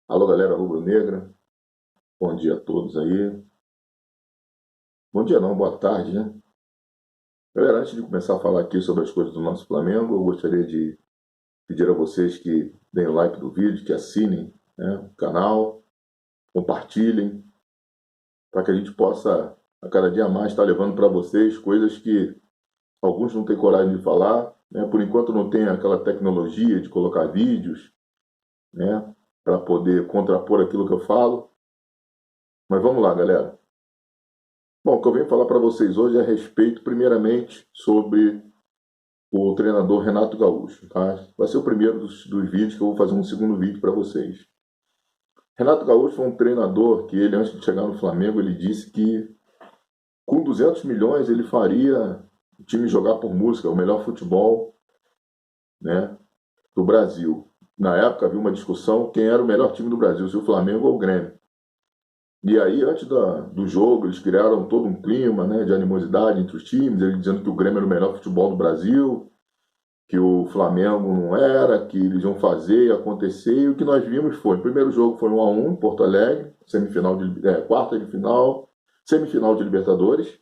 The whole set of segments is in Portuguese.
Alô, galera rubro-negra. Bom dia a todos aí. Bom dia não, boa tarde, né? Galera, antes de começar a falar aqui sobre as coisas do nosso Flamengo, eu gostaria de pedir a vocês que deem o like do vídeo, que assinem, né, o canal, compartilhem, para que a gente possa, a cada dia mais, estar levando para vocês coisas que alguns não têm coragem de falar, né? Por enquanto não tem aquela tecnologia de colocar vídeos, né, para poder contrapor aquilo que eu falo. Mas vamos lá, galera. Bom, o que eu venho falar para vocês hoje é a respeito, primeiramente, sobre o treinador Renato Gaúcho, tá? Vai ser o primeiro dos vídeos que eu vou fazer um segundo vídeo para vocês. Renato Gaúcho foi um treinador que ele, antes de chegar no Flamengo, ele disse que com 200 milhões ele faria o time jogar por música, o melhor futebol, né, do Brasil. Na época havia uma discussão quem era o melhor time do Brasil, se o Flamengo ou o Grêmio. E aí, antes do jogo, eles criaram todo um clima, né, de animosidade entre os times, ele dizendo que o Grêmio era o melhor futebol do Brasil, que o Flamengo não era, que eles iam fazer, acontecer, e o que nós vimos foi, o primeiro jogo foi 1-1 em Porto Alegre, quarta de final, semifinal de Libertadores,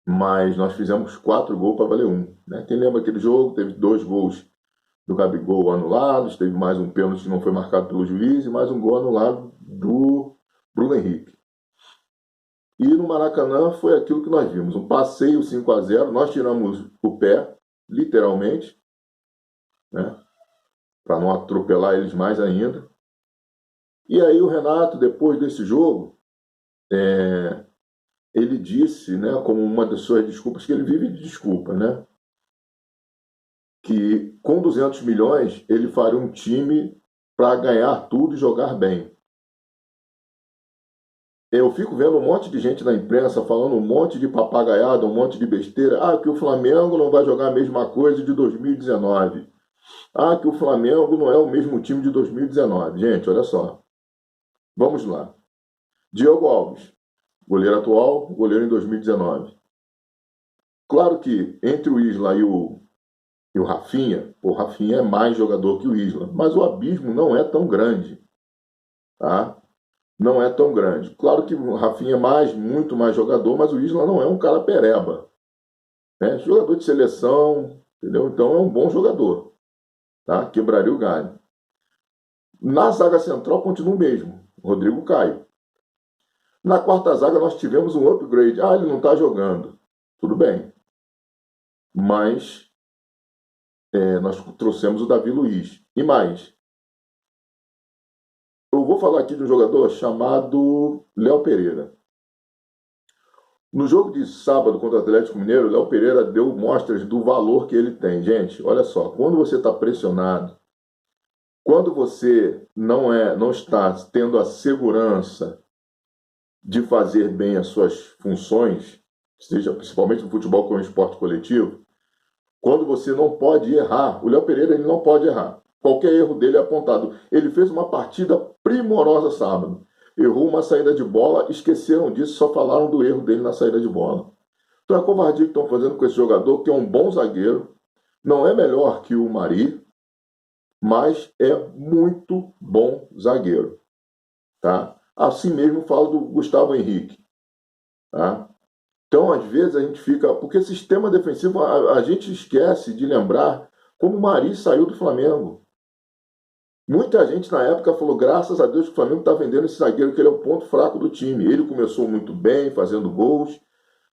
mas nós fizemos 4 gols para valer um, né? Quem lembra aquele jogo, teve 2 gols do Gabigol anulados, teve mais um pênalti que não foi marcado pelo juiz, e mais um gol anulado do Bruno Henrique. E no Maracanã foi aquilo que nós vimos, um passeio 5-0, nós tiramos o pé, literalmente, né, para não atropelar eles mais ainda. E aí o Renato, depois desse jogo, ele disse, né, como uma das suas desculpas, que ele vive de desculpa, né, que com 200 milhões ele faria um time para ganhar tudo e jogar bem. Eu fico vendo um monte de gente na imprensa falando um monte de papagaiada, um monte de besteira. Ah, que o Flamengo não vai jogar a mesma coisa de 2019. Ah, que o Flamengo não é o mesmo time de 2019. Gente, olha só. Vamos lá. Diogo Alves, goleiro atual, goleiro em 2019. Claro que entre o Isla e o Rafinha, o Rafinha é mais jogador que o Isla, mas o abismo não é tão grande, tá? Não é tão grande. Claro que o Rafinha é muito mais jogador, mas o Isla não é um cara pereba, né? Jogador de seleção, entendeu? Então é um bom jogador, tá? Quebraria o galho. Na zaga central continua o mesmo, Rodrigo Caio. Na quarta zaga nós tivemos um upgrade. Ah, ele não está jogando. Tudo bem. Mas nós trouxemos o Davi Luiz. E mais, eu vou falar aqui de um jogador chamado Léo Pereira. No jogo de sábado contra o Atlético Mineiro, o Léo Pereira deu mostras do valor que ele tem. Gente, olha só, quando você está pressionado, quando você não está tendo a segurança de fazer bem as suas funções, seja principalmente no futebol que é um esporte coletivo, quando você não pode errar, o Léo Pereira ele não pode errar. Qualquer erro dele é apontado. Ele fez uma partida primorosa sábado. Errou uma saída de bola, esqueceram disso, só falaram do erro dele na saída de bola. Então é covardia que estão fazendo com esse jogador, que é um bom zagueiro, não é melhor que o Mari, mas é muito bom zagueiro. Tá? Assim mesmo falo do Gustavo Henrique. Tá? Então, às vezes, a gente fica. Porque sistema defensivo, a gente esquece de lembrar como o Mari saiu do Flamengo. Muita gente na época falou: graças a Deus que o Flamengo está vendendo esse zagueiro, que ele é o ponto fraco do time. Ele começou muito bem, fazendo gols,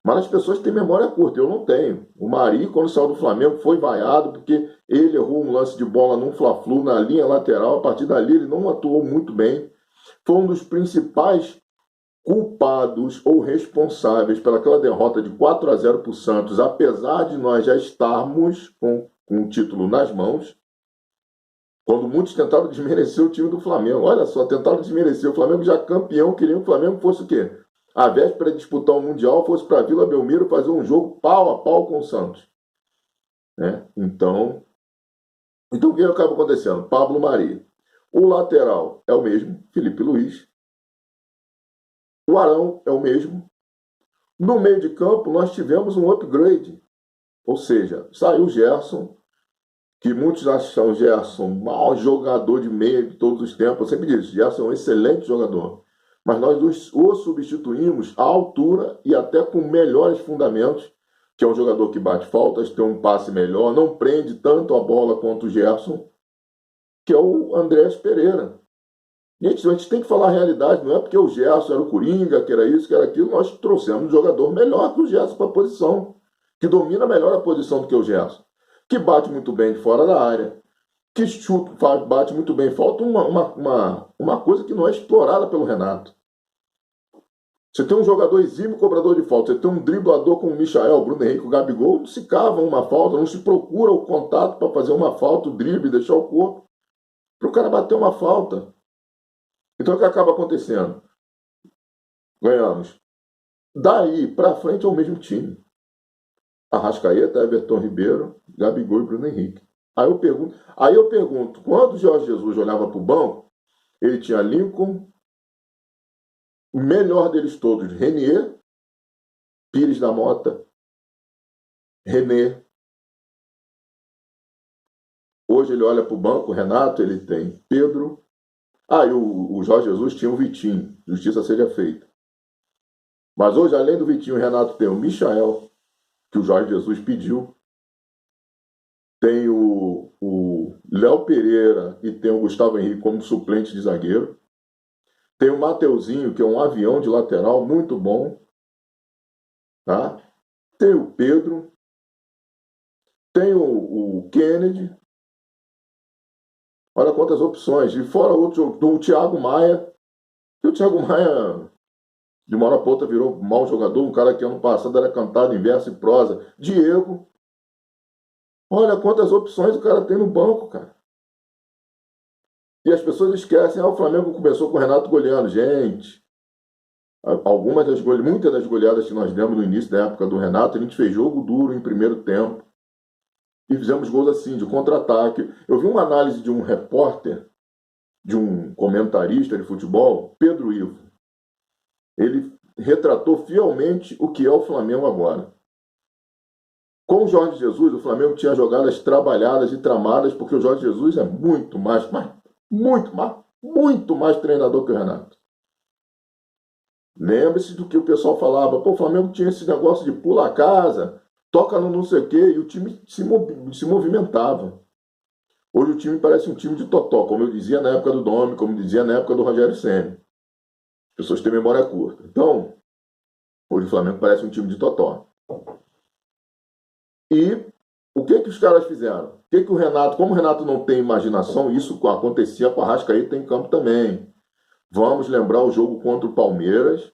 mas as pessoas têm memória curta, eu não tenho. O Mari, quando saiu do Flamengo, foi vaiado porque ele errou um lance de bola num Fla-Flu na linha lateral. A partir dali, ele não atuou muito bem. Foi um dos principais culpados ou responsáveis pelaquela derrota de 4-0 para o Santos, apesar de nós já estarmos com o título nas mãos, quando muitos tentaram desmerecer o time do Flamengo. Olha só, tentaram desmerecer. O Flamengo já campeão, queriam que o Flamengo fosse o quê? A véspera de disputar o Mundial, fosse para a Vila Belmiro fazer um jogo pau a pau com o Santos. Né? Então o que acaba acontecendo? Pablo Mari. O lateral é o mesmo, Felipe Luiz. O Arão é o mesmo. No meio de campo, nós tivemos um upgrade. Ou seja, saiu o Gerson, que muitos acham o Gerson o maior jogador de meia de todos os tempos. Eu sempre disse, Gerson é um excelente jogador. Mas nós o substituímos à altura e até com melhores fundamentos, que é um jogador que bate faltas, tem um passe melhor, não prende tanto a bola quanto o Gerson, que é o Andrés Pereira. Gente, a gente tem que falar a realidade, não é porque o Gerson era o Coringa, que era isso, que era aquilo, nós trouxemos um jogador melhor que o Gerson para a posição, que domina melhor a posição do que o Gerson, que bate muito bem de fora da área, que chuta, bate muito bem. Falta uma coisa que não é explorada pelo Renato. Você tem um jogador exímio cobrador de falta, você tem um driblador como o Michael, o Bruno Henrique, o Gabigol, não se cava uma falta, não se procura o contato para fazer uma falta, o drible, deixar o corpo, para o cara bater uma falta. Então o que acaba acontecendo? Ganhamos. Daí para frente é o mesmo time. Arrascaeta, Everton Ribeiro, Gabigol e Bruno Henrique. Aí eu pergunto, quando o Jorge Jesus olhava para o banco, ele tinha Lincoln, o melhor deles todos, Renier, Pires da Mota, René. Hoje ele olha para o banco, Renato, ele tem Pedro. E o Jorge Jesus tinha o Vitinho, justiça seja feita. Mas hoje, além do Vitinho, o Renato tem o Michael, que o Jorge Jesus pediu. Tem o Léo Pereira e tem o Gustavo Henrique como suplente de zagueiro. Tem o Mateuzinho, que é um avião de lateral muito bom. Tá? Tem o Pedro. Tem o Kennedy. Olha quantas opções. E fora o Thiago Maia. E o Thiago Maia, de uma hora para outra, virou mau jogador. Um cara que ano passado era cantado em verso e prosa. Diego. Olha quantas opções o cara tem no banco, cara. E as pessoas esquecem, o Flamengo começou com o Renato goleando. Gente, muitas das goleadas que nós demos no início da época do Renato, a gente fez jogo duro em primeiro tempo. E fizemos gols assim, de contra-ataque. Eu vi uma análise de um repórter, de um comentarista de futebol, Pedro Ivo. Ele retratou fielmente o que é o Flamengo agora. Com o Jorge Jesus, o Flamengo tinha jogadas trabalhadas e tramadas, porque o Jorge Jesus é muito mais treinador que o Renato. Lembre-se do que o pessoal falava. O Flamengo tinha esse negócio de pula a casa, toca no não sei o quê, e o time se movimentava. Hoje o time parece um time de totó, como eu dizia na época do Domi, como dizia na época do Rogério Ceni. As pessoas têm memória curta. Então, hoje o Flamengo parece um time de totó. E o que os caras fizeram? O que o Renato, como o Renato não tem imaginação, isso acontecia com a Arrascaeta em campo também. Vamos lembrar o jogo contra o Palmeiras,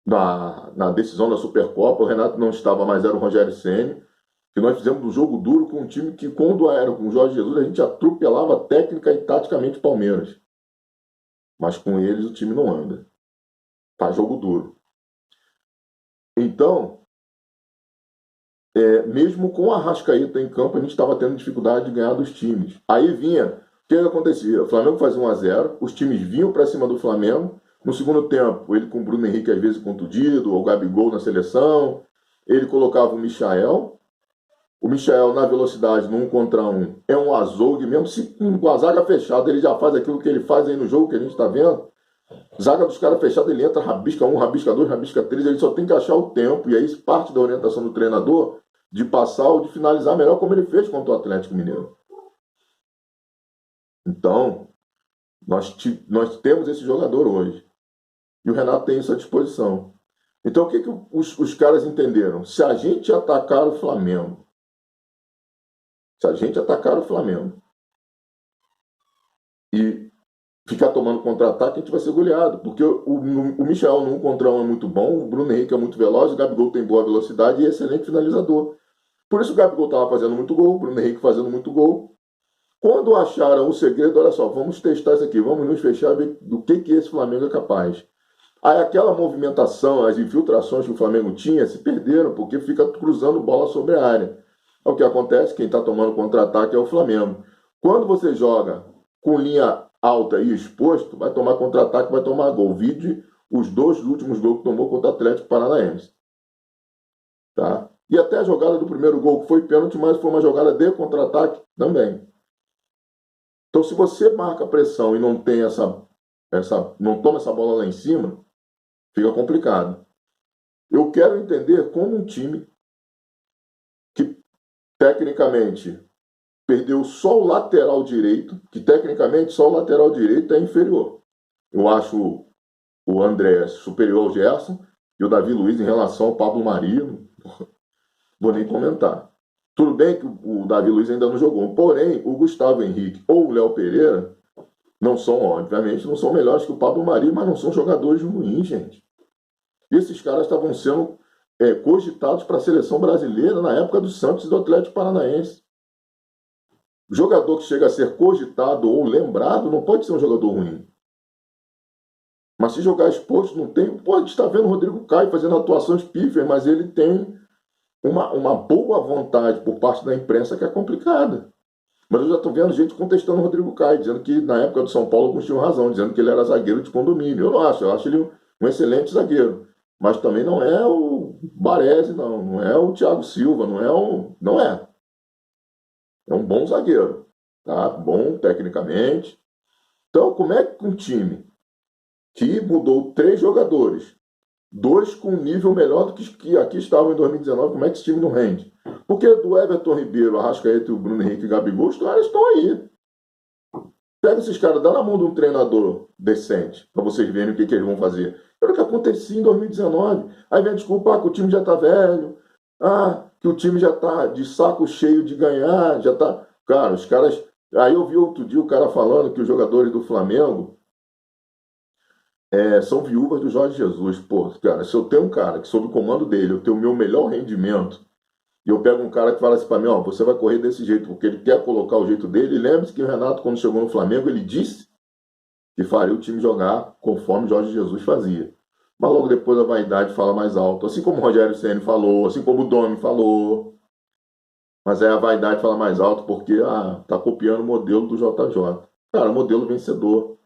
na decisão da Supercopa, o Renato não estava mais, era o Rogério Ceni, que nós fizemos um jogo duro com um time que, quando era com o Jorge Jesus, a gente atropelava técnica e taticamente o Palmeiras. Mas com eles o time não anda. Tá jogo duro. Então, mesmo com a Arrascaeta em campo, a gente estava tendo dificuldade de ganhar dos times. Aí vinha, o que acontecia? O Flamengo fazia 1-0, os times vinham para cima do Flamengo. No segundo tempo, ele com o Bruno Henrique às vezes contundido, ou o Gabigol na seleção, ele colocava o Michael. O Michael, na velocidade, no 1 contra 1, é um azougue, mesmo se com a zaga fechada, ele já faz aquilo que ele faz aí no jogo que a gente está vendo. Zaga dos caras fechada, ele entra, rabisca 1, rabisca 2, rabisca 3, ele só tem que achar o tempo, e aí parte da orientação do treinador de passar ou de finalizar melhor, como ele fez contra o Atlético Mineiro. Então, nós temos esse jogador hoje. E o Renato tem isso à disposição. Então, o que os caras entenderam? Se a gente atacar o Flamengo, e ficar tomando contra-ataque, a gente vai ser goleado. Porque o Michel no 1 contra 1 é muito bom, o Bruno Henrique é muito veloz, o Gabigol tem boa velocidade e é excelente finalizador. Por isso o Gabigol estava fazendo muito gol, o Bruno Henrique fazendo muito gol. Quando acharam o segredo, olha só, vamos testar isso aqui, vamos nos fechar e ver do que esse Flamengo é capaz. Aí aquela movimentação, as infiltrações que o Flamengo tinha se perderam, porque fica cruzando bola sobre a área. É o que acontece, quem está tomando contra-ataque é o Flamengo. Quando você joga com linha alta e exposto, vai tomar contra-ataque, vai tomar gol. Vide os 2 últimos gols que tomou contra o Atlético Paranaense. Tá? E até a jogada do primeiro gol, que foi pênalti, mas foi uma jogada de contra-ataque também. Então, se você marca pressão e não tem não toma essa bola lá em cima, fica complicado. Eu quero entender como um time que tecnicamente perdeu só o lateral direito, que tecnicamente só o lateral direito é inferior. Eu acho o André superior ao Gerson e o Davi Luiz em relação ao Pablo Mari, não vou nem comentar. Tudo bem que o Davi Luiz ainda não jogou, porém o Gustavo Henrique ou o Léo Pereira não são, obviamente, não são melhores que o Pablo Mari, mas não são jogadores ruins, gente. E esses caras estavam sendo cogitados para a seleção brasileira na época do Santos e do Atlético Paranaense. O jogador que chega a ser cogitado ou lembrado não pode ser um jogador ruim. Mas se jogar exposto, não tem. Pô, a gente está vendo o Rodrigo Caio fazendo atuações pífias, mas ele tem uma boa vontade por parte da imprensa que é complicada. Mas eu já estou vendo gente contestando o Rodrigo Caio, dizendo que na época do São Paulo alguns tinham razão, dizendo que ele era zagueiro de condomínio. Eu não acho, eu acho ele um excelente zagueiro. Mas também não é o Baresi, não é o Thiago Silva, não é. É um bom zagueiro, tá? Bom tecnicamente. Então, como é que um time que mudou 3 jogadores, 2 com um nível melhor do que aqui estavam em 2019, como é que esse time não rende? Porque do Everton Ribeiro, Arrascaeta e o Bruno Henrique e Gabigol, os caras estão aí. Pega esses caras, dá na mão de um treinador decente, para vocês verem o que eles vão fazer. Era o que acontecia em 2019. Aí vem a desculpa, que o time já está velho, que o time já está de saco cheio de ganhar, já está... Cara, os caras... Aí eu vi outro dia o cara falando que os jogadores do Flamengo são viúvas do Jorge Jesus. Pô, cara, se eu tenho um cara que sob o comando dele eu tenho o meu melhor rendimento, e eu pego um cara que fala assim para mim, você vai correr desse jeito, porque ele quer colocar o jeito dele, e lembre-se que o Renato, quando chegou no Flamengo, ele disse que faria o time jogar conforme Jorge Jesus fazia. Mas logo depois a vaidade fala mais alto, assim como o Rogério Ceni falou, assim como o Domi falou. Mas aí a vaidade fala mais alto porque tá copiando o modelo do JJ. Cara, modelo vencedor.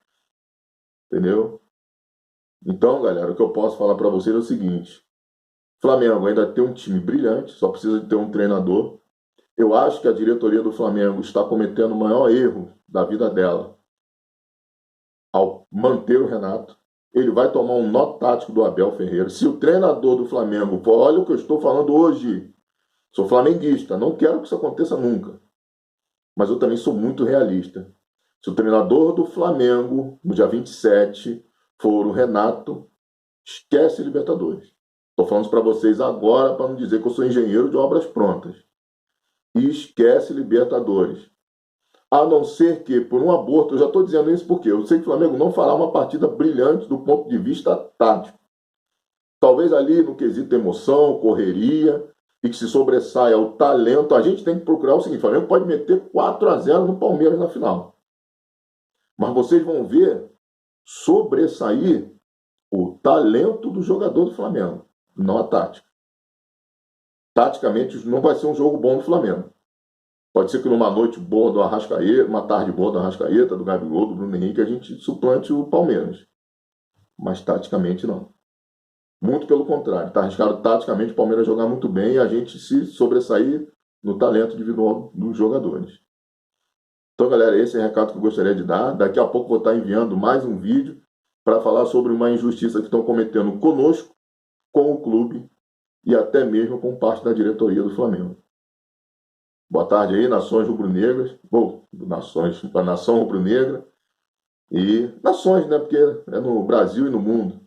Entendeu? Então, galera, o que eu posso falar para vocês é o seguinte: Flamengo ainda tem um time brilhante, só precisa de ter um treinador. Eu acho que a diretoria do Flamengo está cometendo o maior erro da vida dela ao manter o Renato. Ele vai tomar um nó tático do Abel Ferreira. Se o treinador do Flamengo for, olha o que eu estou falando hoje, sou flamenguista, não quero que isso aconteça nunca. Mas eu também sou muito realista. Se o treinador do Flamengo, no dia 27, for o Renato, esquece Libertadores. Estou falando isso para vocês agora para não dizer que eu sou engenheiro de obras prontas. E esquece Libertadores. A não ser que, por um aborto, eu já estou dizendo isso porque eu sei que o Flamengo não fará uma partida brilhante do ponto de vista tático. Talvez ali no quesito emoção, correria, e que se sobressaia o talento, a gente tem que procurar o seguinte: o Flamengo pode meter 4-0 no Palmeiras na final. Mas vocês vão ver sobressair o talento do jogador do Flamengo, não a tática. Taticamente não vai ser um jogo bom do Flamengo. Pode ser que numa noite boa do Arrascaeta, uma tarde boa do Arrascaeta, do Gabigol, do Bruno Henrique, a gente suplante o Palmeiras. Mas taticamente não. Muito pelo contrário. Está arriscado taticamente o Palmeiras jogar muito bem e a gente se sobressair no talento individual dos jogadores. Então, galera, esse é o recado que eu gostaria de dar. Daqui a pouco vou estar enviando mais um vídeo para falar sobre uma injustiça que estão cometendo conosco, com o clube e até mesmo com parte da diretoria do Flamengo. Boa tarde aí, nações rubro-negras, a nação rubro-negra e nações, né, porque é no Brasil e no mundo.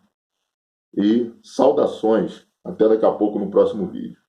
E saudações, até daqui a pouco no próximo vídeo.